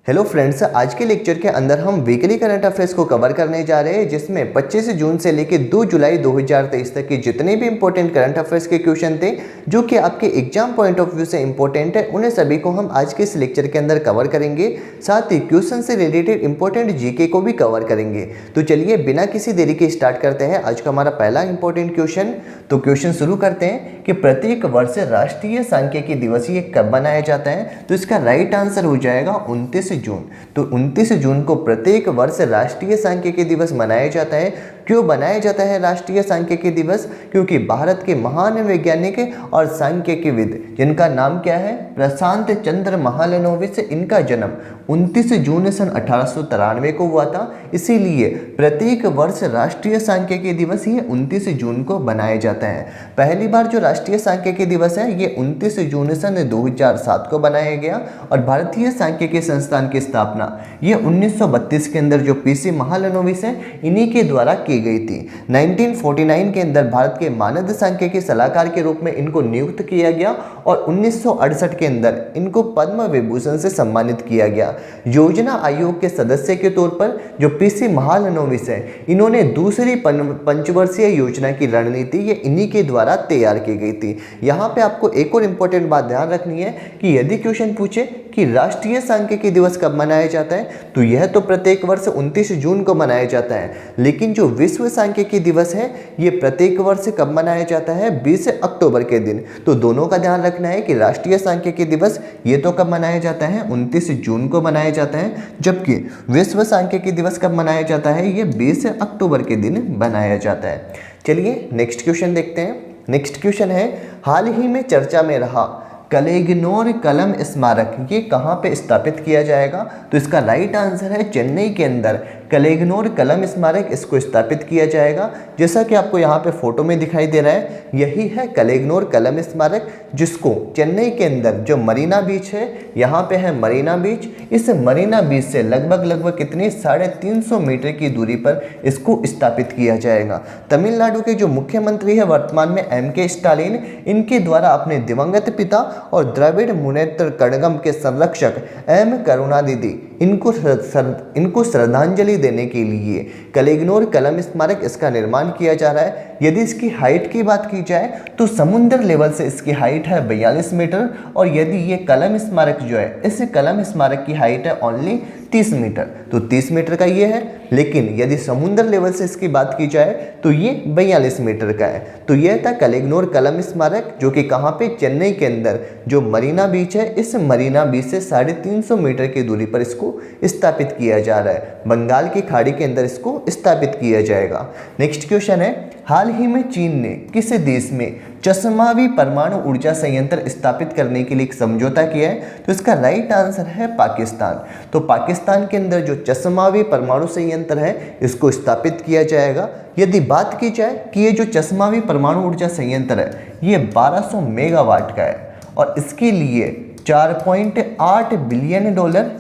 Hello friends, आज के lecture के अंदर हम वीकली करंट अफेयर्स को कवर करने जा रहे हैं, जिसमें 25 जून से लेकर 2 जुलाई 2023 तक के जितने भी इंपॉर्टेंट करंट अफेयर्स के क्वेश्चन थे जो कि आपके एग्जाम पॉइंट ऑफ व्यू से इंपॉर्टेंट है, उन्हें सभी को हम आज के इस लेक्चर के अंदर कवर करेंगे। साथ ही क्वेश्चन से रिलेटेड इंपॉर्टेंट जीके को भी कवर करेंगे। तो चलिए बिना किसी देरी के स्टार्ट करते हैं आज का हमारा पहला इंपॉर्टेंट क्वेश्चन। तो क्वेश्चन शुरू करते हैं कि प्रत्येक वर्ष राष्ट्रीय सांख्यिकी दिवस ये कब मनाया जाता है। तो इसका राइट आंसर हो जाएगा 29 जून। तो 29 जून को प्रत्येक वर्ष राष्ट्रीय सांख्यिकी दिवस मनाया जाता है। क्यों बनाया जाता है राष्ट्रीय सांख्यिकी दिवस? क्योंकि भारत के महान वैज्ञानिक और सांख्यिकीविद जिनका नाम क्या है, प्रशांत चंद्र महालनोबिस, इनका जन्म 29 जून सन 1893 को हुआ था। इसीलिए प्रत्येक वर्ष राष्ट्रीय सांख्यिकी दिवस ये 29 जून को बनाया जाता है। पहली बार जो राष्ट्रीय सांख्यिकी दिवस है ये 29 जून सन 2007 को बनाया गया और भारतीय सांख्यिकी संस्थान की स्थापना ये 1932 के अंदर जो पीसी महालनोबिस है इन्हीं के द्वारा की गई थी। 1949 के अंदर भारत के मानद सांख्यिकी सलाहकार के रूप में इनको नियुक्त किया गया और 1968 के अंदर इनको पद्म विभूषण से सम्मानित किया गया। योजना आयोग के सदस्य के तौर पर जो पीसी महालनोबिस है इन्होंने दूसरी पंचवर्षीय योजना की रणनीति ये इन्हीं के द्वारा तैयार की गई थी। यहाँ पे आपको एक और इम्पोर्टेंट बात ध्यान रखनी है कि यदि क्वेश्चन पूछे कि राष्ट्रीय सांख्यिकी दिवस कब मनाया जाता है, तो यह तो प्रत्येक वर्ष 29 जून को मनाया जाता है, लेकिन जो विश्व सांख्यिकी दिवस है ये प्रत्येक वर्ष कब मनाया जाता है, 20 अक्टूबर के दिन। तो दोनों का ध्यान रखना है कि राष्ट्रीय सांख्यिकी दिवस ये तो कब मनाया जाता है, 29 जून को मनाया जाता है, जबकि विश्व सांख्यिकी दिवस कब मनाया जाता है, ये 20 अक्टूबर के दिन बनाया जाता है। चलिए नेक्स्ट क्वेश्चन देखते हैं। नेक्स्ट क्वेश्चन है, हाल ही में चर्चा में रहा कलेगनोर कलम स्मारक ये कहाँ पे स्थापित किया जाएगा? तो इसका राइट आंसर है चेन्नई के अंदर कलेगनोर कलम स्मारक इसको स्थापित किया जाएगा। जैसा कि आपको यहाँ पे फोटो में दिखाई दे रहा है, यही है कलेगनोर कलम स्मारक, जिसको चेन्नई के अंदर जो मरीना बीच है, यहाँ पे है मरीना बीच। इस मरीना बीच से लगभग कितनी 350 मीटर की दूरी पर इसको स्थापित किया जाएगा। तमिलनाडु के जो मुख्यमंत्री है वर्तमान में MK स्टालिन, इनके द्वारा अपने दिवंगत पिता और द्रविड़ मुनेत्र कड़गम के संरक्षक M करुणानिधि इनको श्रद्धांजलि देने के लिए कलेगनोर कलम स्मारक इसका निर्माण किया जा रहा है। यदि इसकी हाइट की बात की जाए तो समुद्र लेवल से इसकी हाइट है 42 मीटर और यदि ये कलम स्मारक जो है, इस कलम स्मारक की हाइट है ओनली 30 मीटर। तो 30 मीटर का ये है, लेकिन यदि समुद्र लेवल से इसकी बात की जाए तो ये 42 मीटर का है। तो यह था कलेगनोर कलम स्मारक, जो कि कहाँ पे, चेन्नई के अंदर जो मरीना बीच है, इस मरीना बीच से 350 मीटर की दूरी पर इसको स्थापित किया जा रहा है। बंगाल की खाड़ी के अंदर इसको स्थापित किया जाएगा। नेक्स्ट क्वेश्चन है, हाल ही में चीन ने किस देश में चशमावी परमाणु ऊर्जा संयंत्र स्थापित करने के लिए एक समझौता किया है? तो इसका राइट आंसर है पाकिस्तान। तो पाकिस्तान के अंदर जो चशमावी परमाणु संयंत्र है इसको स्थापित किया जाएगा। यदि बात की जाए कि ये जो चशमावी परमाणु ऊर्जा संयंत्र है ये 1200 मेगावाट का है और इसके लिए $4.8 बिलियन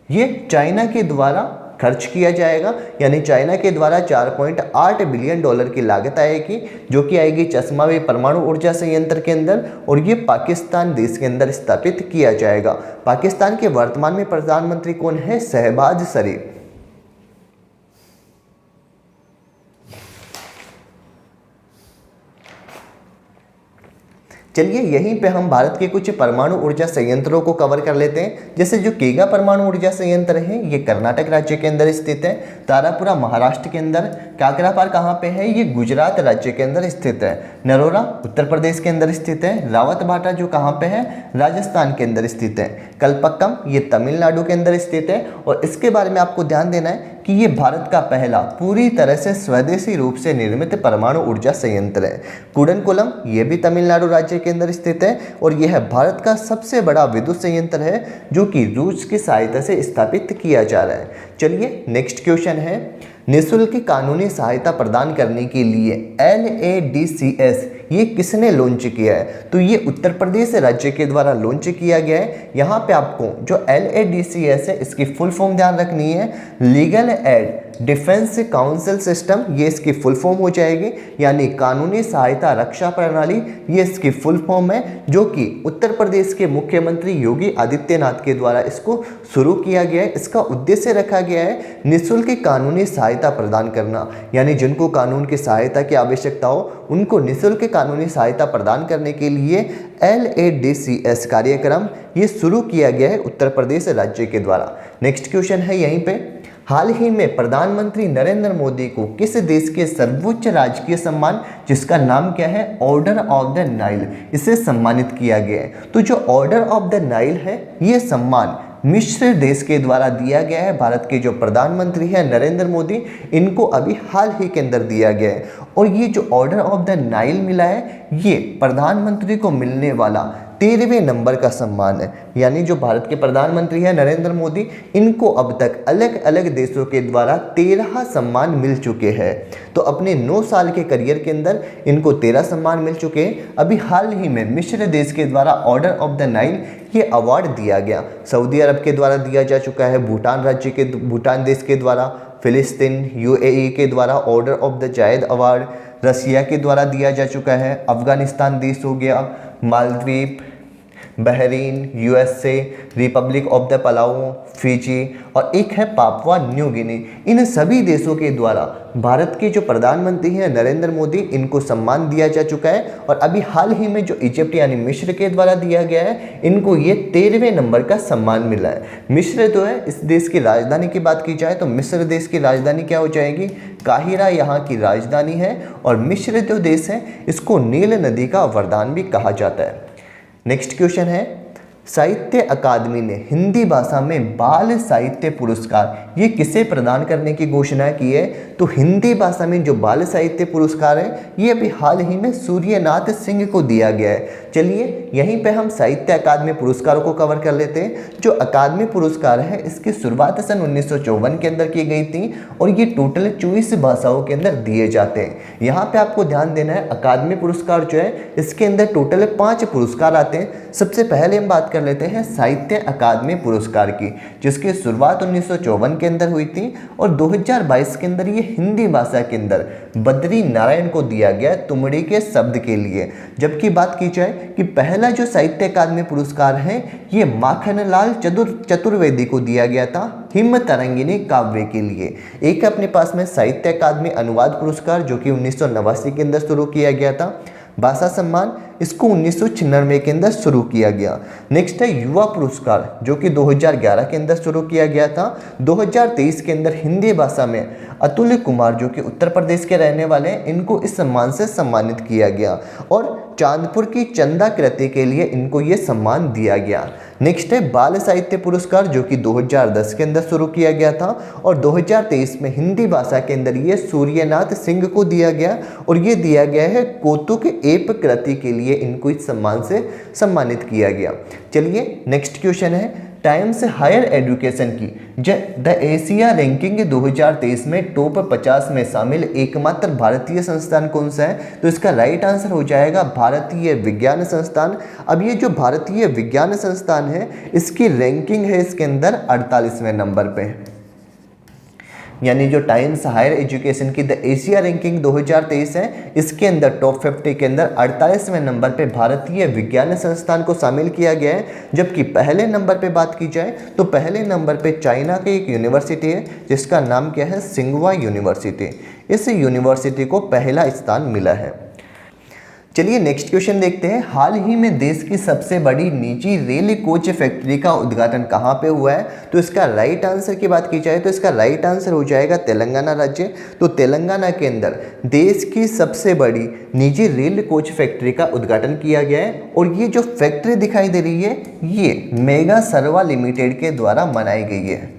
ये चाइना के द्वारा खर्च किया जाएगा। यानी चाइना के द्वारा $4.8 बिलियन की लागत आएगी, जो कि आएगी चशमावी परमाणु ऊर्जा संयंत्र के अंदर, और ये पाकिस्तान देश के अंदर स्थापित किया जाएगा। पाकिस्तान के वर्तमान में प्रधानमंत्री कौन है? शहबाज शरीफ। चलिए यहीं पे हम भारत के कुछ परमाणु ऊर्जा संयंत्रों को कवर कर लेते हैं। जैसे जो केगा परमाणु ऊर्जा संयंत्र है ये कर्नाटक राज्य के अंदर स्थित है, तारापुरा महाराष्ट्र के अंदर, काकरापार कहाँ पे है, ये गुजरात राज्य के अंदर स्थित है, नरोरा उत्तर प्रदेश के अंदर स्थित है, रावतभाटा जो कहाँ पे है, राजस्थान के अंदर स्थित है, कलपक्कम ये तमिलनाडु के अंदर स्थित है। और इसके बारे में आपको ध्यान देना है कि ये भारत का पहला पूरी तरह से स्वदेशी रूप से निर्मित परमाणु ऊर्जा संयंत्र है। कुडनकुलम ये भी तमिलनाडु राज्य के अंदर स्थित है और यह भारत का सबसे बड़ा विद्युत संयंत्र है जो कि रूस की सहायता से स्थापित किया जा रहा है। चलिए नेक्स्ट क्वेश्चन है, निःशुल्क कानूनी सहायता प्रदान करने के लिए LADCS ये किसने लॉन्च किया है? तो ये उत्तर प्रदेश राज्य के द्वारा लॉन्च किया गया है। यहाँ पे आपको जो LADCS है इसकी फुल फॉर्म ध्यान रखनी है, legal aid defence council system, ये इसकी फुल फॉर्म हो जाएगी, यानी कानूनी सहायता रक्षा प्रणाली, ये इसकी फुल फॉर्म है, जो कि उत्तर प्रदेश के मुख्यमंत्री योगी आदित्यनाथ के द्वारा इसको शुरू किया गया है। इसका उद्देश्य रखा गया है निःशुल्क कानूनी सहायता प्रदान करना, यानी जिनको कानून की सहायता की आवश्यकता हो उनको निःशुल्क कानूनी सहायता प्रदान करने के लिए LADCS कार्यक्रम ये शुरू किया गया है उत्तर प्रदेश राज्य के द्वारा। नेक्स्ट क्वेश्चन है यहीं पे, हाल ही में प्रधानमंत्री नरेंद्र मोदी को किस देश के सर्वोच्च राजकीय सम्मान, जिसका नाम क्या है, ऑर्डर ऑफ द नाइल, इसे सम्मानित किया गया है? तो जो ऑर्डर ऑफ द नाइल है ये सम्मान मिस्र देश के द्वारा दिया गया है। भारत के जो प्रधानमंत्री हैं नरेंद्र मोदी, इनको अभी हाल ही के अंदर दिया गया है। और ये जो ऑर्डर ऑफ द नाइल मिला है ये प्रधानमंत्री को मिलने वाला 13वें नंबर का सम्मान है, यानी जो भारत के प्रधानमंत्री हैं नरेंद्र मोदी, इनको अब तक अलग अलग देशों के द्वारा 13 सम्मान मिल चुके हैं। तो अपने 9 साल के करियर के अंदर इनको 13 सम्मान मिल चुके हैं। अभी हाल ही में मिस्र देश के द्वारा ऑर्डर ऑफ द नाइल ये अवार्ड दिया गया, सऊदी अरब के द्वारा दिया जा चुका है, भूटान देश के द्वारा, फिलिस्तीन UAE के द्वारा ऑर्डर ऑफ द जायद अवार्ड, रसिया के द्वारा दिया जा चुका है, अफगानिस्तान देश हो गया, Maldives, Bahrain, USA, Republic of the Palau, Fiji और एक है पापुआ न्यू गिनी। इन सभी देशों के द्वारा भारत के जो प्रधानमंत्री हैं नरेंद्र मोदी, इनको सम्मान दिया जा चुका है। और अभी हाल ही में जो इजिप्ट यानी मिस्र के द्वारा दिया गया है, इनको ये 13वें नंबर का सम्मान मिला है। मिस्र जो है, इस देश की राजधानी की बात की जाए तो मिस्र देश की राजधानी क्या हो जाएगी, काहिरा यहाँ की राजधानी है। और मिस्र जो देश है इसको नील नदी का वरदान भी कहा जाता है। नेक्स्ट क्वेश्चन है, साहित्य अकादमी ने हिंदी भाषा में बाल साहित्य पुरस्कार ये किसे प्रदान करने की घोषणा की है? तो हिंदी भाषा में जो बाल साहित्य पुरस्कार है ये अभी हाल ही में सूर्यनाथ सिंह को दिया गया है। चलिए यहीं पे हम साहित्य अकादमी पुरस्कारों को कवर कर लेते हैं। जो अकादमी पुरस्कार है इसकी शुरुआत सन 1954 के अंदर की गई थी और ये टोटल 24 भाषाओं के अंदर दिए जाते हैं। यहाँ पे आपको ध्यान देना है, अकादमी पुरस्कार जो है इसके अंदर टोटल 5 पुरस्कार आते हैं। सबसे पहले हम बात कर लेते हैं साहित्य अकादमी पुरस्कार की, जिसकी शुरुआत 1954 के अंदर हुई थी और 2022 के अंदर ये हिंदी भाषा के अंदर बद्री नारायण को दिया गया तुमड़ी के शब्द के लिए। जबकि बात की जाए कि पहला जो साहित्य अकादमी पुरस्कार है ये माखनलाल चतुर्वेदी को दिया गया था हिम तरंगिनी काव्य के लिए। एक अपने पास में साहित्य अकादमी अनुवाद पुरस्कार जो कि 1989 के अंदर शुरू किया गया था। भाषा सम्मान इसको 1996 के अंदर शुरू किया गया। नेक्स्ट है युवा पुरस्कार जो कि 2011 के अंदर शुरू किया गया था। 2023 के अंदर हिंदी भाषा में अतुल्य कुमार जो कि उत्तर प्रदेश के रहने वाले हैं, इनको इस सम्मान से सम्मानित किया गया और चांदपुर की चंदा कृति के लिए इनको ये सम्मान दिया गया। नेक्स्ट है बाल साहित्य पुरस्कार जो कि 2010 के अंदर शुरू किया गया था और 2023 में हिंदी भाषा के अंदर ये सूर्यनाथ सिंह को दिया गया और ये दिया गया है कौतुक एप कृति के लिए इनको इस सम्मान से सम्मानित किया गया। चलिए नेक्स्ट क्वेश्चन है, टाइम्स हायर एजुकेशन की द एशिया रैंकिंग 2023 में टॉप 50 में शामिल एकमात्र भारतीय संस्थान कौन सा है? तो इसका राइट आंसर हो जाएगा भारतीय विज्ञान संस्थान। अब ये जो भारतीय विज्ञान संस्थान है इसकी रैंकिंग है इसके अंदर 48वें नंबर पे, यानी जो टाइम्स हायर एजुकेशन की द एशिया रैंकिंग 2023 है इसके अंदर टॉप 50 के अंदर 48वें नंबर पे भारतीय विज्ञान संस्थान को शामिल किया गया है। जबकि पहले नंबर पे बात की जाए तो पहले नंबर पे चाइना की एक यूनिवर्सिटी है जिसका नाम क्या है, सिंगवा यूनिवर्सिटी। इस यूनिवर्सिटी को पहला स्थान मिला है। चलिए नेक्स्ट क्वेश्चन देखते हैं, हाल ही में देश की सबसे बड़ी निजी रेल कोच फैक्ट्री का उद्घाटन कहाँ पे हुआ है? तो इसका राइट आंसर की बात की जाए तो इसका राइट आंसर हो जाएगा तेलंगाना राज्य। तो तेलंगाना के अंदर देश की सबसे बड़ी निजी रेल कोच फैक्ट्री का उद्घाटन किया गया है और ये जो फैक्ट्री दिखाई दे रही है ये मेगा सर्वा लिमिटेड के द्वारा बनाई गई है।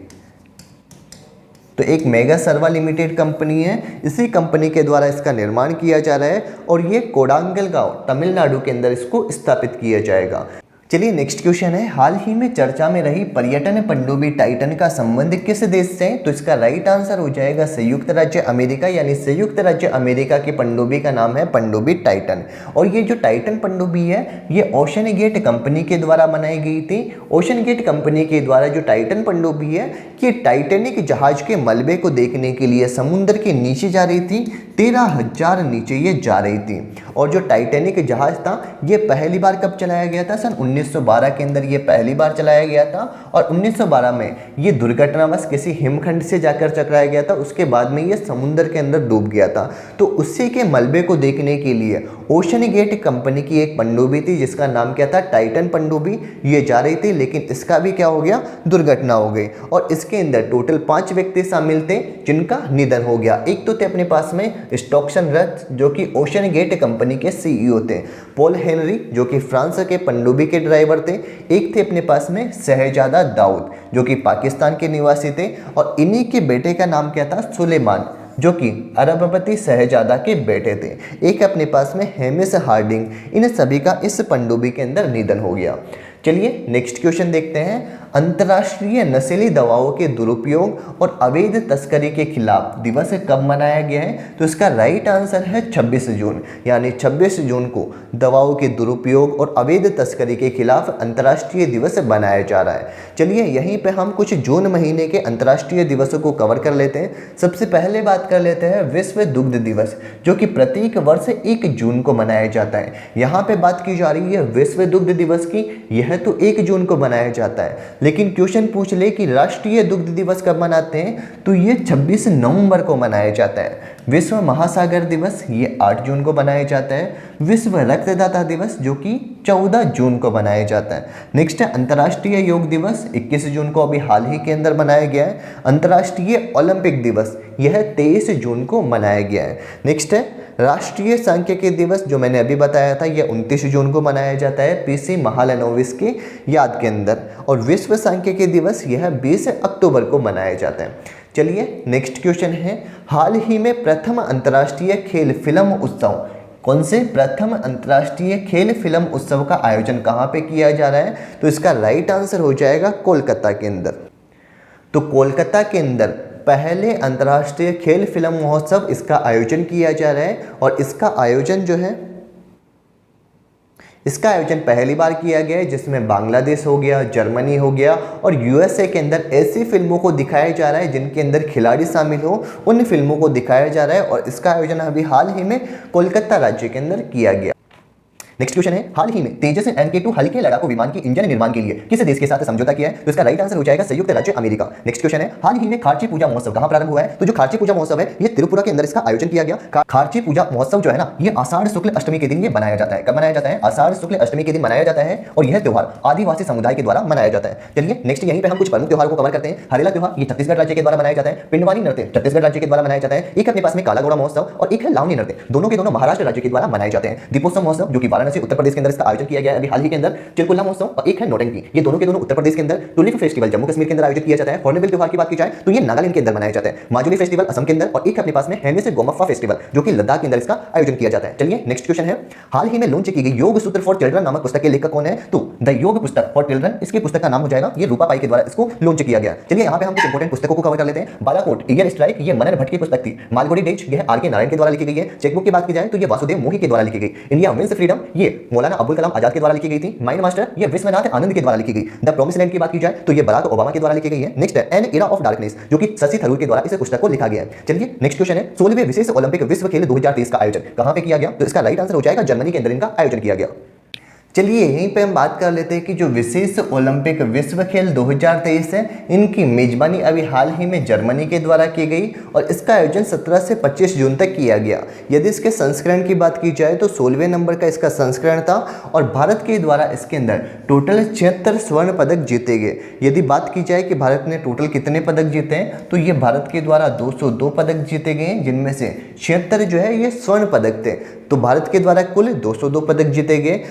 तो एक मेगा सर्वा लिमिटेड कंपनी है, इसी कंपनी के द्वारा इसका निर्माण किया जा रहा है और ये कोडांगल गांव तमिलनाडु के अंदर इसको स्थापित किया जाएगा। चलिए नेक्स्ट क्वेश्चन है, हाल ही में चर्चा में रही पर्यटन पनडुब्बी टाइटन का संबंध किस देश से है? तो इसका राइट आंसर हो जाएगा संयुक्त राज्य अमेरिका, यानी संयुक्त राज्य अमेरिका की पनडुब्बी का नाम है पनडुब्बी टाइटन। और ये जो टाइटन पनडुब्बी है ये ओशन गेट कंपनी के द्वारा बनाई गई थी। ओशन गेट कंपनी के द्वारा जो टाइटन पनडुब्बी है ये टाइटैनिक जहाज के मलबे को देखने के लिए समुद्र के नीचे जा रही थी। 13,000 नीचे ये जा रही थी। और जो टाइटैनिक जहाज था ये पहली बार कब चलाया गया था? सन 1912 के अंदर ये पहली बार चलाया गया था। और 1912 में ये दुर्घटनावश किसी हिमखंड से जाकर टकराया गया था। उसके बाद में ये समुद्र के अंदर डूब गया था। तो उसी के मलबे को देखने के लिए ओशन गेट कंपनी की एक पनडुब्बी थी जिसका नाम क्या था? टाइटन पनडुब्बी। ये जा रही थी लेकिन इसका भी क्या हो गया? दुर्घटना हो गई। और इसके अंदर टोटल 5 व्यक्ति शामिल थे जिनका निधन हो गया। एक तो थे अपने पास में स्टॉक्सन रथ जो कि ओशन गेट कंपनी के सीईओ थे, पॉल हेनरी जो कि फ्रांस के पनडुब्बी के ड्राइवर थे, एक थे अपने पास में शहजादा दाऊद जो कि पाकिस्तान के निवासी थे, और इन्हीं के बेटे का नाम क्या था? सुलेमान जो कि अरबपति शहजादा के बेटे थे। एक अपने पास में हेमिस हार्डिंग। इन सभी का इस पनडुब्बी के अंदर निधन हो गया। चलिए नेक्स्ट क्वेश्चन देखते हैं, अंतर्राष्ट्रीय नशीली दवाओं के दुरुपयोग और अवैध तस्करी के खिलाफ दिवस कब मनाया गया है? तो इसका राइट आंसर है 26 जून, यानी 26 जून को दवाओं के दुरुपयोग और अवैध तस्करी के खिलाफ अंतर्राष्ट्रीय दिवस मनाया जा रहा है। चलिए यहीं पे हम कुछ जून महीने के अंतर्राष्ट्रीय दिवसों को कवर कर लेते हैं। सबसे पहले बात कर लेते हैं विश्व दुग्ध दिवस जो कि प्रत्येक वर्ष 1 जून को मनाया जाता है। यहाँ पे बात की जा रही है विश्व दुग्ध दिवस की, यह तो 1 जून को मनाया जाता है। लेकिन क्वेश्चन पूछ ले कि राष्ट्रीय दुग्ध दिवस कब मनाते हैं? तो ये 26 नवंबर को मनाया जाता है। विश्व महासागर दिवस ये 8 जून को मनाया जाता है। विश्व रक्तदाता दिवस जो कि 14 जून को मनाया जाता है। नेक्स्ट है अंतर्राष्ट्रीय योग दिवस, 21 जून को अभी हाल ही के अंदर मनाया गया है। अंतर्राष्ट्रीय ओलंपिक दिवस यह 23 जून को मनाया गया है। नेक्स्ट है राष्ट्रीय सांख्यिकी दिवस जो मैंने अभी बताया था यह 29 जून को मनाया जाता है पीसी महालनोबिस की याद के अंदर। और विश्व सांख्यिकी दिवस यह 20 अक्टूबर को मनाया जाता है। चलिए नेक्स्ट क्वेश्चन है, हाल ही में प्रथम अंतर्राष्ट्रीय खेल फिल्म उत्सव, कौन से प्रथम अंतर्राष्ट्रीय खेल फिल्म उत्सव का आयोजन कहाँ पे किया जा रहा है? तो इसका राइट आंसर हो जाएगा कोलकाता के अंदर। तो कोलकाता के अंदर पहले अंतर्राष्ट्रीय खेल फिल्म महोत्सव इसका आयोजन किया जा रहा है। और इसका आयोजन पहली बार किया गया है जिसमें बांग्लादेश हो गया, जर्मनी हो गया और यूएसए के अंदर ऐसी फिल्मों को दिखाया जा रहा है जिनके अंदर खिलाड़ी शामिल हो, उन फिल्मों को दिखाया जा रहा है। और इसका आयोजन अभी हाल ही में कोलकाता राज्य के अंदर किया गया। नेक्स्ट क्वेश्चन है, हाल ही में तेजस MK2 हल्के लड़ाकू विमान के इंजन निर्माण के लिए किस देश के साथ समझौता किया है? तो इसका राइट आंसर हो जाएगा संयुक्त राज्य अमेरिका। नेक्स्ट क्वेश्चन है, हाल ही में खार्ची पूजा महोत्सव कहां प्रारंभ हुआ है? तो जो खार्ची पूजा महोत्सव है ये त्रिपुरा के अंदर इसका आयोजन किया गया। खार्ची पूजा महोत्सव जो है ना ये आषाढ़ शुक्ल अष्टमी के दिन ये मनाया जाता है। कब मनाया जाता है? आषाढ़ शुक्ल अष्टमी के दिन मनाया जाता है। और यह त्योहार आदिवासी समुदाय के द्वारा मनाया जाता है। चलिए नेक्स्ट यहीं पे हम कुछ प्रमुख त्योहार को कवर करते हैं। हरेला त्योहार ये छत्तीसगढ़ राज्य के द्वारा मनाया जाता है। पिंडवानी नृत्य छत्तीसगढ़ राज्य के द्वारा मनाया जाता है। एक अपने पास में काला घोड़ा महोत्सव और एक है लावनी नृत्य, दोनों के दोनों महाराष्ट्र राज्य के द्वारा मनाए जाते हैं। दीपोत्सव महोत्सव जो कि वाराणसी उत्तर प्रदेश के अंदर आयोजन किया गया है अभी हाल ही के अंदर। चिरकुल्ला महोत्सव और एक है नौटंकी, ये दोनों के दोनों उत्तर प्रदेश के अंदर। टुलिप फेस्टिवल जम्मू कश्मीर के अंदर आयोजित किया जाता है। हॉर्नबिल त्योहार की बात की जाए तो ये नागालैंड के अंदर मनाया जाता है। माजुली फेस्टिवल असम के अंदर और एक अपने पास में हेमिस गोमप्पा फेस्टिवल जो कि लद्दाख के अंदर इसका आयोजन किया जाता है। चलिए नेक्स्ट क्वेश्चन है, हाल ही में लॉन्च की गई योग सूत्र फॉर चिल्ड्रन नामक पुस्तक के लेखक कौन है? तो द योग पुस्तक फॉर चिल्ड्रन इसकी पुस्तक का नाम हो जाएगा, ये रूपा पाई के द्वारा इसको लॉन्च किया गया। चलिए यहाँ पे हम कुछ इंपोर्टेंट पुस्तकों को कवर कर लेते हैं। बालाकोट एयर स्ट्राइक ये मनन भट्ट की पुस्तक थी। मालगुडी डेज यह आर के नारायण के द्वारा लिखी गई है। चेकबुक की बात की जाए तो ये वासुदेव मोही के द्वारा लिखी गई। इंडिया विंस फ्रीडम ये मौलाना अबुल कलाम आजाद के द्वारा लिखी गई थी। माइंड मास्टर ये विश्वनाथ आनंद के द्वारा लिखी गई। द प्रॉमिस्ड लैंड की बात की जाए तो ये बराक ओबामा के द्वारा लिखी गई है। नेक्स्ट है एन एरा ऑफ डार्कनेस जो कि शशि थरूर के द्वारा इस पुस्तक को लिखा गया है। चलिए नेक्स्ट क्वेश्चन है, 16वें विशेष ओलंपिक विश्व खेल 2023 का आयोजन कहां पे किया गया? तो इसका राइट आंसर हो जाएगा जर्मनी के अंदर इनका आयोजन किया गया। चलिए यहीं पे हम बात कर लेते हैं कि जो विशेष ओलंपिक विश्व खेल 2023 है इनकी मेजबानी अभी हाल ही में जर्मनी के द्वारा की गई और इसका आयोजन 17 से 25 जून तक किया गया। यदि इसके संस्करण की बात की जाए तो 16वें नंबर का इसका संस्करण था और भारत के द्वारा इसके अंदर टोटल 76 स्वर्ण पदक जीते गए। यदि बात की जाए कि भारत ने टोटल कितने पदक जीते हैं तो ये भारत के द्वारा 202 पदक जीते गए, जिनमें से 76 जो है ये स्वर्ण पदक थे। तो भारत के द्वारा कुल 202 पदक जीते गए।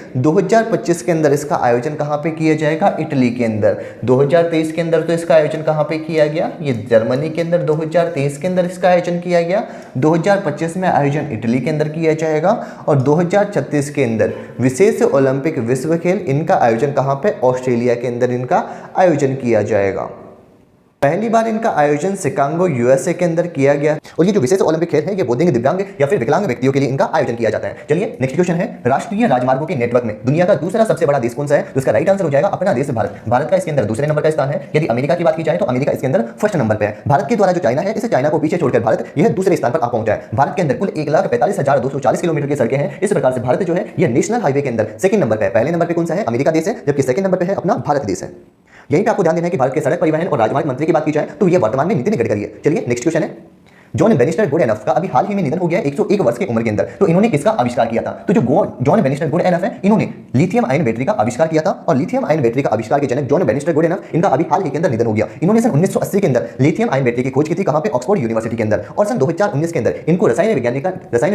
2025 के अंदर इसका आयोजन कहाँ पे किया जाएगा? इटली के अंदर। 2023 के अंदर तो इसका आयोजन कहाँ पे किया गया? ये जर्मनी के अंदर 2023 के अंदर इसका आयोजन किया गया। 2025 में आयोजन इटली के अंदर किया जाएगा और 2036 के अंदर विशेष ओलंपिक विश्व खेल, इनका आयोजन कहाँ पे? ऑस्ट्रेलिया के अंदर इनका आयोजन किया जाएगा। पहली बार इनका आयोजन शिकागो यूएसए के अंदर किया गया। और ये जो विशेष ओलंपिक खेल है ये बौद्धिक, दिव्यांग या फिर विकलांग व्यक्तियों के लिए इनका आयोजन किया जाता है। चलिए नेक्स्ट क्वेश्चन है, राष्ट्रीय राजमार्गों के नेटवर्क में दुनिया का दूसरा सबसे बड़ा देश कौन सा है? तो इसका राइट आंसर हो जाएगा अपना देश भारत। भारत का इसके अंदर दूसरे नंबर का स्थान है। यदि अमेरिका की बात की जाए तो अमेरिका इसके अंदर फर्स्ट नंबर पे है। भारत के द्वारा जो चाइना है, इस चाइना को पीछे छोड़कर भारत यह दूसरे स्थान पर आ पहुंचा है। भारत के अंदर कुल 1,45,240 किलोमीटर की सड़कें हैं। इस प्रकार से भारत जो है ये नेशनल हाईवे के अंदर सेकंड नंबर पे है। पहले नंबर पे कौन सा है? अमेरिका देश है, जबकि सेकंड नंबर पे है अपना भारत देश है। यहीं पे आपको ध्यान देना है कि भारत के सड़क परिवहन और राजमार्ग मंत्री की बात की जाए तो ये वर्तमान में नितिन गडकरी है। चलिए नेक्स्ट क्वेश्चन है, जॉन बेनिस्टर गुडएनफ का अभी हाल ही में निधन हो गया 101 वर्ष की उम्र के अंदर। तो इन्होंने किसका आविष्कार किया था? तो जो जॉन बेनिस्टर गुडएनफ है, इन्होंने लिथियम आयन बैटरी का आविष्कार किया था और लिथियम आयन बैटरी का आविष्कार के जनक जॉन बेनिस्टर गुडएनफ, इनका अभी हाल ही के अंदर निधन हो गया। इन्होंने सन 1980 के अंदर लिथियम आयन बैटरी की खोज की थी। कहां पे? ऑक्सफोर्ड यूनिवर्सिटी के अंदर। और सन 2019 के अंदर इनको रसायन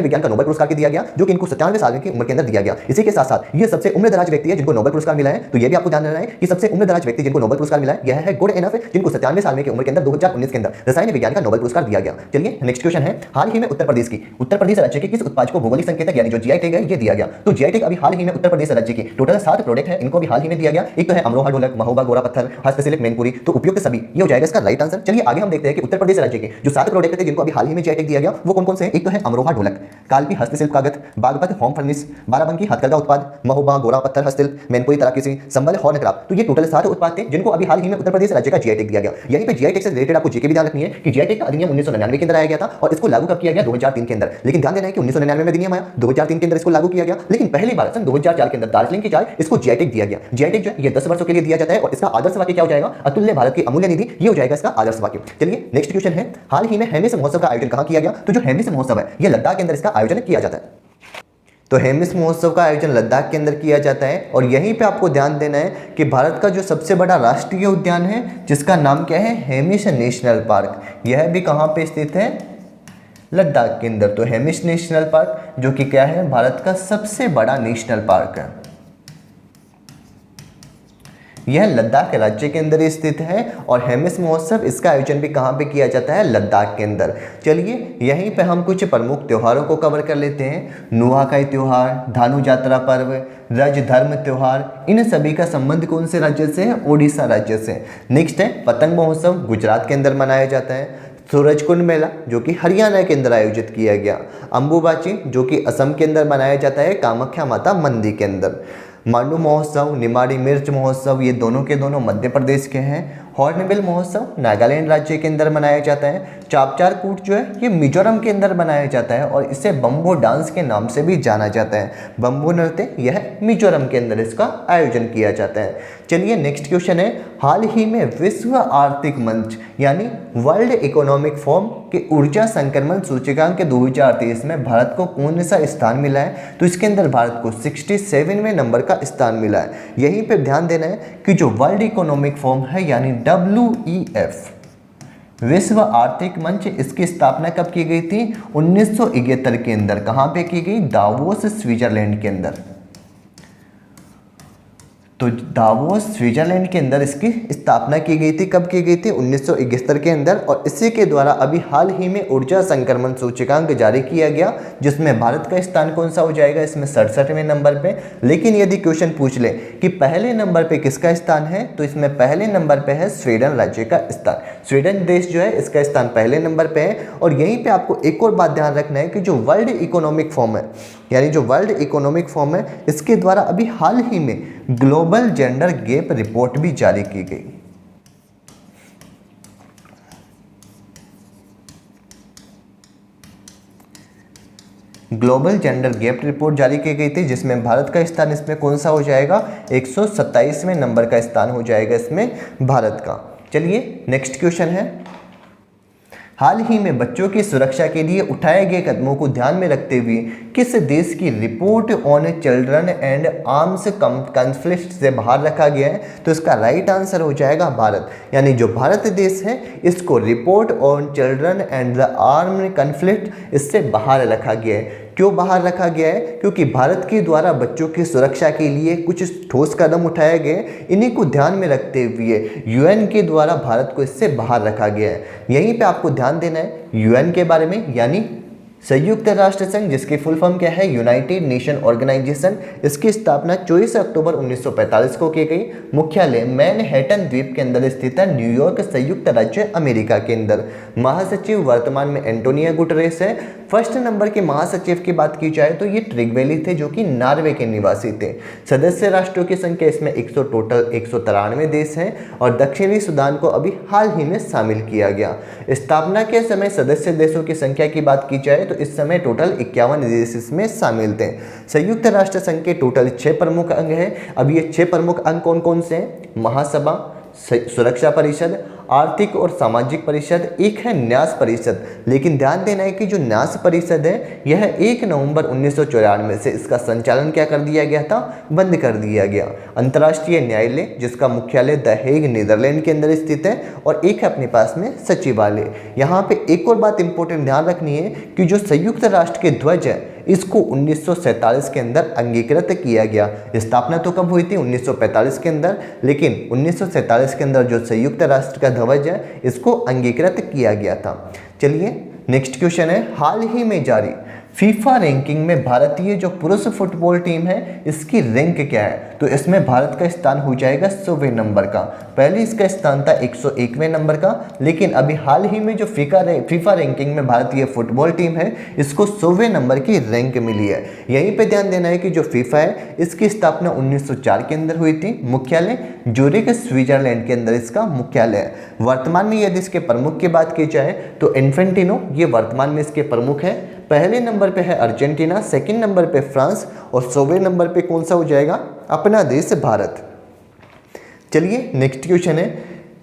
विज्ञान का नोबेल पुरस्कार दिया गया, जो कि इनको 97 साल की उम्र के अंदर दिया गया। इसी के साथ साथ ये सबसे उम्रदराज व्यक्ति है जिनको नोबेल पुरस्कार मिला है। तो ये भी आपको ध्यान रखना है कि सबसे उम्रदराज व्यक्ति जिनको नोबेल पुरस्कार मिला है यह है गुडएनफ, जिनको 97 साल की उम्र के अंदर 2019 के अंदर रसायन विज्ञान का नोबेल पुरस्कार दिया गया। चलिए नेक्स्ट क्वेश्चन है, हाल ही में उत्तर प्रदेश राज्य के किस उत्पाद को भौगोलिक संकेतक यानी जो जीआई टैग है ये दिया गया? तो जीआई टैग अभी हाल ही में उत्तर प्रदेश राज्य की टोटल 7 प्रोडक्ट है, इनको भी हाल ही में दिया गया। एक तो है अमरोहा ढोलक, महोबा गोरा पत्थर, हस्तशिल्प मैनपुरी। तो उपयुक्त सभी ये हो जाएगा इसका राइट आंसर। चलिए आगे हम देखते हैं कि उत्तर प्रदेश राज्य के जो 7 प्रोडक्ट थे जिनको अभी हाल ही में जीआई टैग दिया गया वो कौन कौन से हैं। एक तो है अमरोहा ढोलक, कालपी हस्तशिल्प कागज, बागपत होम फर्निश, बाराबंकी हथकरघा उत्पाद, महोबा गोरा पत्थर हस्तशिल्प, मैनपुरी तराकीसी, संबल हॉर्न क्राफ्ट। तो ये टोटल 7 उत्पाद थे जिनको अभी हाल ही में उत्तर प्रदेश राज्य का जीआई टैग दिया गया। यहीं पे जीआई टैग से रिलेटेड आपको जीके भी ध्यान रखनी है कि जीआई टैग का अधिनियम 1999 के अंदर आया गया था और इसको लागू कब किया गया? 2003 के अंदर। लेकिन ध्यान देना है कि 1999 में अधिनियम आया, 2003 के अंदर इसको लागू किया गया, लेकिन पहली बार सन 2004 के अंदर दार्जिलिंग की चाय इसको जीआई टैग दिया गया। जीआई टैग जो है ये 10 वर्षों के लिए दिया जाता है और इसका आदर्श वाक्य क्या हो जाएगा? अतुल्य भारत की अमूल्य निधि, ये हो जाएगा इसका आदर्श वाक्य। चलिए नेक्स्ट क्वेश्चन है, हाल ही में हेमिस महोत्सव का आयोजन कहां किया गया? तो जो हेमिस महोत्सव है ये लद्दाख के अंदर इसका आयोजन किया जाता है। तो हेमिस महोत्सव का आयोजन लद्दाख के अंदर किया जाता है और यहीं पे आपको ध्यान देना है कि भारत का जो सबसे बड़ा राष्ट्रीय उद्यान है जिसका नाम क्या है? हेमिस नेशनल पार्क, यह भी कहां पे स्थित है? लद्दाख के अंदर। तो हेमिस नेशनल पार्क जो कि क्या है? भारत का सबसे बड़ा नेशनल पार्क है, यह लद्दाख राज्य के अंदर स्थित है और हेमिस महोत्सव इसका आयोजन भी कहाँ पे किया जाता है? लद्दाख के अंदर। चलिए यहीं पे हम कुछ प्रमुख त्योहारों को कवर कर लेते हैं। नुआखाई त्योहार, धानु यात्रा पर्व, रज धर्म त्योहार, इन सभी का संबंध कौन से राज्य से है? ओडिशा राज्य से। नेक्स्ट है पतंग महोत्सव, गुजरात के अंदर मनाया जाता है। सूरजकुंड मेला जो कि हरियाणा के अंदर आयोजित किया गया। अंबुबाची जो कि असम के अंदर मनाया जाता है कामाख्या माता मंदिर के अंदर। मांडू महोत्सव, निमाड़ी मिर्च महोत्सव ये दोनों के दोनों मध्य प्रदेश के हैं। हॉर्नबिल महोत्सव नागालैंड राज्य के अंदर मनाया जाता है। चापचार कूट जो है ये मिजोरम के अंदर मनाया जाता है और इसे बम्बो डांस के नाम से भी जाना जाता है। बम्बो नृत्य यह मिजोरम के अंदर इसका आयोजन किया जाता है। चलिए नेक्स्ट क्वेश्चन है, हाल ही में विश्व आर्थिक मंच यानी वर्ल्ड इकोनॉमिक फोरम के ऊर्जा संक्रमण सूचकांक के 2023 में भारत को कौन सा स्थान मिला है? तो इसके अंदर भारत को 67वें नंबर का स्थान मिला है। यहीं पे ध्यान देना है कि जो वर्ल्ड इकोनॉमिक फोरम है यानी WEF विश्व आर्थिक मंच, इसकी स्थापना कब की गई थी? 1971 के अंदर। कहाँ पे की गई? दावोस स्विट्जरलैंड के अंदर। तो दावोस स्विट्जरलैंड के अंदर इसकी स्थापना की गई थी। कब की गई थी? 1971 के अंदर। और इसी के द्वारा अभी हाल ही में ऊर्जा संक्रमण सूचकांक जारी किया गया जिसमें भारत का स्थान कौन सा हो जाएगा? इसमें 67वें नंबर पे। लेकिन यदि क्वेश्चन पूछ ले कि पहले नंबर पे किसका स्थान है, तो इसमें पहले नंबर पे है स्वीडन राज्य का स्थान। स्वीडन देश जो है इसका स्थान पहले नंबर पे है। और यहीं पे आपको एक और बात ध्यान रखना है कि जो वर्ल्ड इकोनॉमिक फोरम है यानी जो वर्ल्ड इकोनॉमिक फोरम है इसके द्वारा अभी हाल ही में ग्लोबल जेंडर गैप रिपोर्ट भी जारी की गई। ग्लोबल जेंडर गैप रिपोर्ट जारी की गई थी जिसमें भारत का स्थान इसमें कौन सा हो जाएगा? 127वें नंबर का स्थान हो जाएगा इसमें भारत का। चलिए नेक्स्ट क्वेश्चन है, हाल ही में बच्चों की सुरक्षा के लिए उठाए गए कदमों को ध्यान में रखते हुए किस देश की report on children and arms conflict से बाहर रखा गया है? तो इसका राइट आंसर हो जाएगा भारत। यानी जो भारत देश है इसको report on children and the armed conflict इससे बाहर रखा गया है। क्यों बाहर रखा गया है? क्योंकि भारत के द्वारा बच्चों की सुरक्षा के लिए कुछ ठोस कदम उठाए गए, इन्हीं को ध्यान में रखते हुए यूएन के द्वारा भारत को इससे बाहर रखा गया है। यहीं पे आपको ध्यान देना है यूएन के बारे में, यानी संयुक्त राष्ट्र संघ, जिसकी फुल फॉर्म क्या है? United nation organisation. इसकी स्थापना 24 अक्टूबर 1945 को की गई। मुख्यालय मैनहट्टन द्वीप के अंदर स्थित है, न्यूयॉर्क, संयुक्त राज्य अमेरिका के अंदर। महासचिव वर्तमान में एंटोनियो गुटेरेस है। फर्स्ट नंबर के महासचिव की बात की जाए तो ये ट्रिगवेली थे, जो कि नॉर्वे के निवासी थे। सदस्य राष्ट्रों की संख्या इसमें टोटल 193 देश हैं और दक्षिणी सूडान को अभी हाल ही में शामिल किया गया। स्थापना के समय सदस्य देशों की संख्या की बात की जाए तो इस समय टोटल 51 देश इसमें शामिल थे। संयुक्त राष्ट्र संघ के टोटल 6 प्रमुख अंग हैं। अब ये 6 प्रमुख अंग कौन कौन से हैं? महासभा, सुरक्षा परिषद, आर्थिक और सामाजिक परिषद, एक है न्यास परिषद। लेकिन ध्यान देना है कि जो न्यास परिषद है यह 1 नवंबर 1994 से इसका संचालन क्या कर दिया गया था? बंद कर दिया गया। अंतर्राष्ट्रीय न्यायालय, जिसका मुख्यालय द हेग नीदरलैंड के अंदर स्थित है, और एक है अपने पास में सचिवालय। यहाँ पे एक और बात इंपॉर्टेंट ध्यान रखनी है कि जो संयुक्त राष्ट्र के ध्वज है इसको 1947 के अंदर अंगीकृत किया गया। स्थापना तो कब हुई थी? 1945 के अंदर, लेकिन 1947 के अंदर जो संयुक्त राष्ट्र का ध्वज है इसको अंगीकृत किया गया था। चलिए नेक्स्ट क्वेश्चन है, हाल ही में जारी फीफा रैंकिंग में भारतीय जो पुरुष फुटबॉल टीम है इसकी रैंक क्या है? तो इसमें भारत का स्थान हो जाएगा 100वें नंबर का। पहले इसका स्थान था 101वें नंबर का, लेकिन अभी हाल ही में जो फीफा रैंकिंग में भारतीय फुटबॉल टीम है इसको 100वें नंबर की रैंक मिली है। यहीं पे ध्यान देना है कि जो फीफा है इसकी स्थापना 1904 के अंदर हुई थी। मुख्यालय ज्यूरिख, स्विट्जरलैंड के अंदर इसका मुख्यालय है। वर्तमान में यदि इसके प्रमुख की बात की जाए तो इन्फेंटिनो ये वर्तमान में इसके प्रमुख है। पहले नंबर पे है अर्जेंटीना, सेकंड नंबर पे फ्रांस और 100वें नंबर पे कौन सा हो जाएगा? अपना देश भारत। चलिए नेक्स्ट क्वेश्चन है,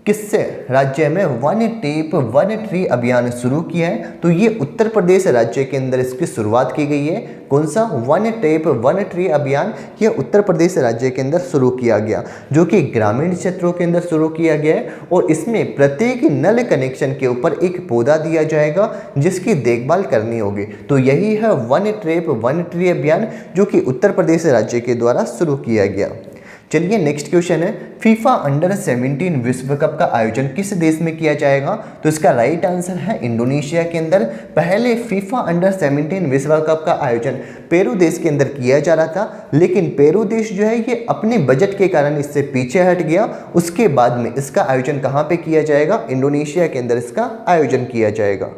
किससे राज्य में वन टेप वन ट्री अभियान शुरू किया है? तो ये उत्तर प्रदेश राज्य के अंदर इसकी शुरुआत की गई है। कौन सा? वन टेप वन ट्री अभियान, ये उत्तर प्रदेश राज्य के अंदर शुरू किया गया, जो कि ग्रामीण क्षेत्रों के अंदर शुरू किया गया है। और इसमें प्रत्येक नल कनेक्शन के ऊपर एक पौधा दिया जाएगा जिसकी देखभाल करनी होगी। तो यही है वन टेप वन ट्री अभियान, जो कि उत्तर प्रदेश राज्य के द्वारा शुरू किया गया। चलिए नेक्स्ट क्वेश्चन है, फीफा अंडर 17 विश्व कप का आयोजन किस देश में किया जाएगा? तो इसका राइट आंसर है इंडोनेशिया के अंदर। पहले फीफा अंडर 17 विश्व कप का आयोजन पेरू देश के अंदर किया जा रहा था, लेकिन पेरू देश जो है ये अपने बजट के कारण इससे पीछे हट गया। उसके बाद में इसका आयोजन कहाँ पे किया जाएगा? इंडोनेशिया के अंदर इसका आयोजन किया जाएगा।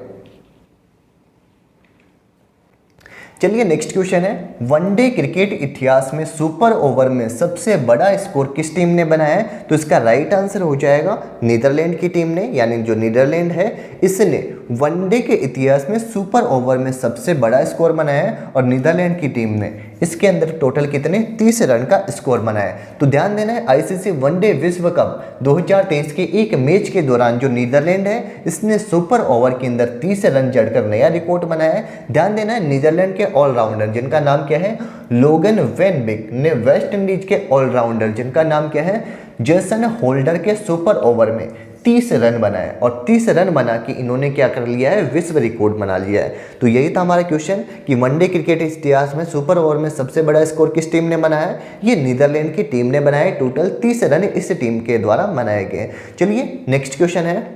चलिए नेक्स्ट क्वेश्चन है, वनडे क्रिकेट इतिहास में सुपर ओवर में सबसे बड़ा स्कोर किस टीम ने बनाया है? तो इसका राइट आंसर हो जाएगा नीदरलैंड की टीम ने, यानी जो नीदरलैंड है इसने वनडे के इतिहास में सुपर ओवर में सबसे बड़ा स्कोर बनाया है। और नीदरलैंड की टीम ने इसके अंदर टोटल कितने? 30 रन का स्कोर बनाया है। तो ध्यान देना है, आईसीसी वनडे विश्व कप 2023 के एक मैच के दौरान जो नीदरलैंड है इसने सुपर ओवर के अंदर 30 रन जड़कर नया रिकॉर्ड बनाया है। ध्यान देना है, नीदरलैंड के ऑलराउंडर जिनका नाम क्या है? लोगन वेन बिक ने वेस्ट इंडीज के ऑलराउंडर जिनका नाम क्या है? जेसन होल्डर के सुपर ओवर में 30 रन बनाए और 30 रन बना के इन्होंने क्या कर लिया है? विश्व रिकॉर्ड बना लिया है। तो यही था हमारा क्वेश्चन कि वनडे क्रिकेट इतिहास में सुपर ओवर में सबसे बड़ा स्कोर किस टीम ने बनाया है? ये नीदरलैंड की टीम ने बनाया। टोटल 30 रन इस टीम के द्वारा बनाए गए। चलिए नेक्स्ट क्वेश्चन है,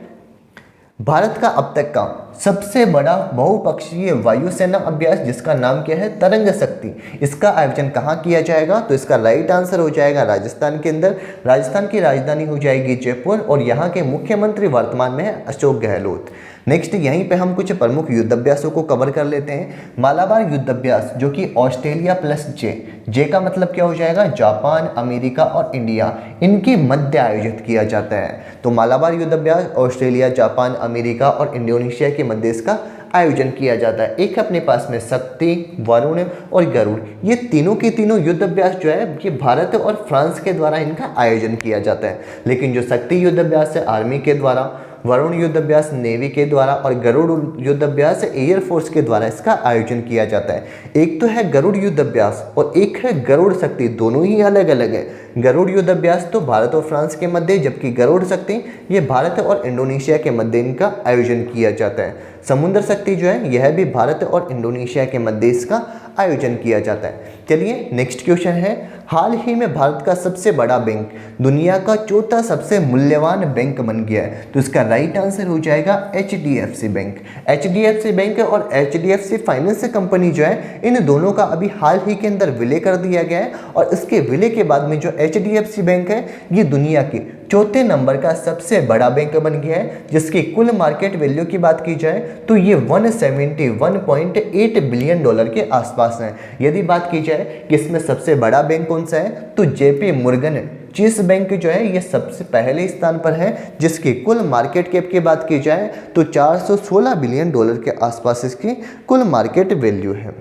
भारत का अब तक का सबसे बड़ा बहुपक्षीय वायुसेना अभ्यास जिसका नाम क्या है? तरंग शक्ति, इसका आयोजन कहाँ किया जाएगा? तो इसका राइट आंसर हो जाएगा राजस्थान के अंदर। राजस्थान की राजधानी हो जाएगी जयपुर और यहाँ के मुख्यमंत्री वर्तमान में है अशोक गहलोत। नेक्स्ट यहीं पे हम कुछ प्रमुख युद्धाभ्यासों को कवर कर लेते हैं। मालाबार युद्धाभ्यास जो कि ऑस्ट्रेलिया प्लस जे का मतलब क्या हो जाएगा? जापान, अमेरिका और इंडिया, इनके मध्य आयोजित किया जाता है। तो मालाबार युद्धाभ्यास ऑस्ट्रेलिया, जापान, अमेरिका और इंडोनेशिया के मध्य इसका आयोजन किया जाता है। एक अपने पास में शक्ति, वरुण और गरुड़, ये तीनों के तीनों युद्धाभ्यास जो है ये भारत और फ्रांस के द्वारा इनका आयोजन किया जाता है। लेकिन जो शक्ति युद्धाभ्यास है आर्मी के द्वारा, वरुण युद्ध अभ्यास नेवी के द्वारा और गरुड़ युद्ध अभ्यास एयरफोर्स के द्वारा इसका आयोजन किया जाता है। एक तो है गरुड़ युद्ध अभ्यास और एक है गरुड़ शक्ति, दोनों ही अलग अलग है। गरुड़ युद्ध अभ्यास तो भारत और फ्रांस के मध्य, जबकि गरुड़ शक्ति ये भारत और इंडोनेशिया के मध्य इनका आयोजन किया जाता है। समुद्र शक्ति जो है यह भी भारत और इंडोनेशिया के मध्य इसका आयोजन किया जाता है। चलिए नेक्स्ट क्वेश्चन है, हाल ही में भारत का सबसे बड़ा बैंक दुनिया का चौथा सबसे मूल्यवान बैंक बन गया है, तो इसका राइट आंसर हो जाएगा HDFC बैंक। HDFC बैंक और HDFC फाइनेंस कंपनी जो है इन दोनों का अभी हाल ही के अंदर विलय कर दिया गया है और इसके विलय के बाद में जो HDFC बैंक है ये दुनिया की चौथे नंबर का सबसे बड़ा बैंक बन गया है, जिसकी कुल मार्केट वैल्यू की बात की जाए तो ये 171.8 बिलियन डॉलर के आसपास है। यदि बात की जाए कि इसमें सबसे बड़ा बैंक कौन सा है तो JP Morgan चेस बैंक जो है ये सबसे पहले स्थान पर है, जिसकी कुल मार्केट कैप की बात की जाए तो 416 बिलियन डॉलर के आसपास इसकी कुल मार्केट वैल्यू है।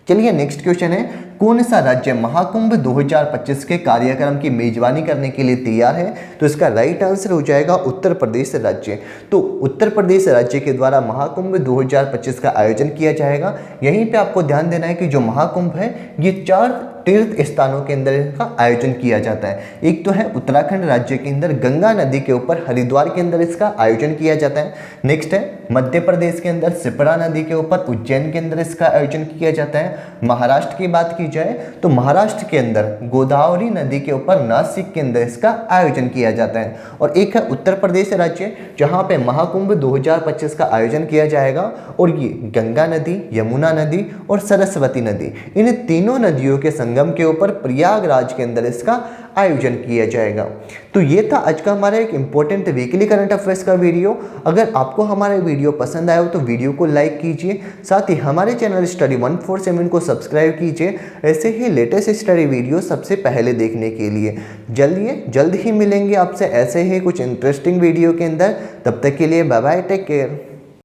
चलिए नेक्स्ट क्वेश्चन है, कौन सा राज्य महाकुंभ 2025 के कार्यक्रम की मेजबानी करने के लिए तैयार है, तो इसका राइट आंसर हो जाएगा उत्तर प्रदेश राज्य। तो उत्तर प्रदेश राज्य के द्वारा महाकुंभ 2025 का आयोजन किया जाएगा। यहीं पे आपको ध्यान देना है कि जो महाकुंभ है ये 4 तीर्थ स्थानों के अंदर इसका आयोजन किया जाता है। एक तो है उत्तराखंड राज्य के अंदर गंगा नदी के ऊपर हरिद्वार के अंदर इसका आयोजन किया जाता है। नेक्स्ट है मध्य प्रदेश के अंदर शिप्रा नदी के ऊपर उज्जैन के अंदर इसका आयोजन किया जाता है। महाराष्ट्र की बात की जाए तो महाराष्ट्र के अंदर गोदावरी नदी के ऊपर नासिक के अंदर इसका आयोजन किया जाता है। और एक है उत्तर प्रदेश राज्य जहाँ पे महाकुंभ 2025 का आयोजन किया जाएगा और ये गंगा नदी, यमुना नदी और सरस्वती नदी इन तीनों नदियों के संगम के ऊपर प्रयागराज के अंदर इसका आयोजन किया जाएगा। तो ये था आज का हमारा एक इंपॉर्टेंट वीकली करंट अफेयर्स का वीडियो। अगर आपको हमारा वीडियो पसंद आया हो तो वीडियो को लाइक कीजिए, साथ ही हमारे चैनल स्टडी 147 को सब्सक्राइब कीजिए ऐसे ही लेटेस्ट स्टडी वीडियो सबसे पहले देखने के लिए। जल्द ही मिलेंगे आपसे ऐसे ही कुछ इंटरेस्टिंग वीडियो के अंदर। तब तक के लिए बाय बाय, टेक केयर।